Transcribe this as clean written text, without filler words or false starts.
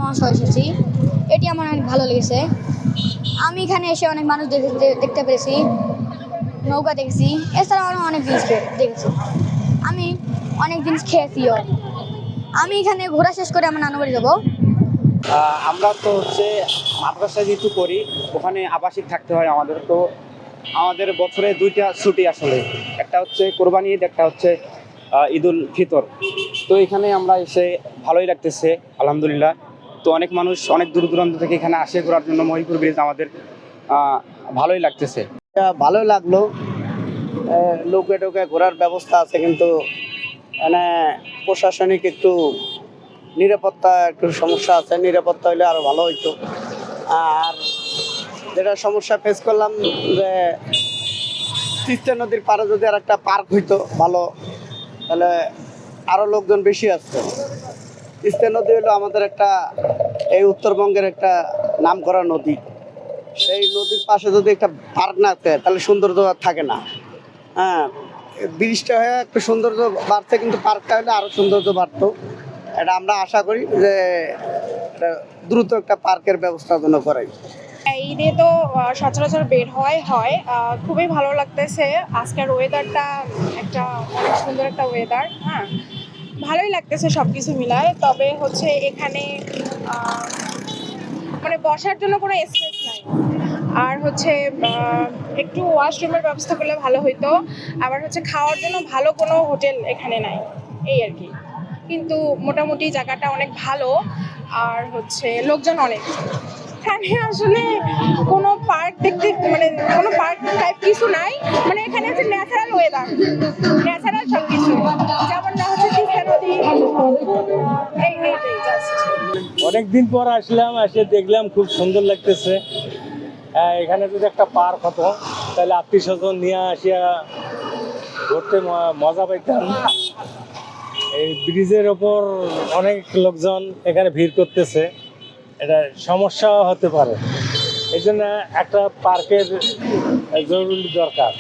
মা সহ এসেছি। এটি আমার অনেক ভালো লেগেছে। আমি এখানে এসে অনেক মানুষ দেখতে পেরেছি, নৌকা দেখেছি, এছাড়াও আরও অনেক জিনিস দেখেছি। আমি অনেক জিনিস খেয়েছিও। আমি এখানে ঘোরা শেষ করে আমার নানু বাড়ি যাবো। আমরা তো হচ্ছে মাদ্রাসায় যেহেতু করি, ওখানে আবাসিক থাকতে হয় আমাদের। তো আমাদের বছরে দুইটা ছুটি আসলে, একটা হচ্ছে কোরবানি ঈদ, একটা হচ্ছে ঈদুল ফিতর। তো এখানে আমরা এসে ভালোই লাগতেছে আলহামদুলিল্লাহ। তো অনেক মানুষ অনেক দূর দূরান্ত থেকে এখানে আসে ঘোরার জন্য। মহিপুর ব্রিজ আমাদের ভালোই লাগতেছে। ভালো লাগলো। নৌকে টোকে ঘোরার ব্যবস্থা আছে, কিন্তু মানে প্রশাসনিক একটু নিরাপত্তা একটু সমস্যা আছে। নিরাপত্তা হলে আরো ভালো হইতো। আর যেটা সমস্যা ফেস করলাম, যে তিস্তা নদীর পাড়ে যদি আর একটা পার্ক হইতো ভালো, তাহলে আরো লোকজন বেশি আসতো। তিস্তা নদী হলো আমাদের একটা, এই উত্তরবঙ্গের একটা নামকরা নদী। সেই নদীর পাশে যদি একটা পার্ক না থাকে, তাহলে সৌন্দর্য আর থাকে না। হ্যাঁ, ব্রিজটা হয়ে একটু সৌন্দর্য বাড়ছে, কিন্তু পার্কটা হলে আরো সৌন্দর্য বাড়তো। এটা আমরা আশা করি যে এটা দ্রুত একটা পার্কের ব্যবস্থা যেন করাই। ঈদে তো সচরাচর বের হয় খুবই ভালো লাগতেছে। আজকের ওয়েদারটা একটা অনেক সুন্দর একটা ওয়েদার। হ্যাঁ, ভালোই লাগতেছে সব কিছু মিলায়। তবে হচ্ছে এখানে মানে বসার জন্য কোনো স্পেস নাই। আর হচ্ছে একটু ওয়াশরুমের ব্যবস্থা করলে ভালো হইতো। আবার হচ্ছে খাওয়ার জন্য ভালো কোনো হোটেল এখানে নাই, এই আর কি। কিন্তু মোটামুটি জায়গাটা অনেক ভালো। আর হচ্ছে লোকজন অনেক। এখানে আসলে কোনো পার্ক দেখতে, মানে কোনো পার্ক টাইপ কিছু নাই। মানে এখানে হচ্ছে ন্যাচারাল ওয়েদার, ন্যাচারাল সব কিছু, যেমন না হচ্ছে তিস্তা নদী, এইটাই জাস্ট। অনেকদিন পর আসলাম, এসে দেখলাম খুব সুন্দর লাগতেছে। এখানে যদি একটা পার্ক হতো, তাহলে আত্মীয় স্বজন নিয়ে আসিয়া ঘুরতে মজা পাইতাম। এই ব্রিজের ওপর অনেক লোকজন এখানে ভিড় করতেছে, এটা সমস্যা হতে পারে। এই জন্য একটা পার্কের জরুরি দরকার।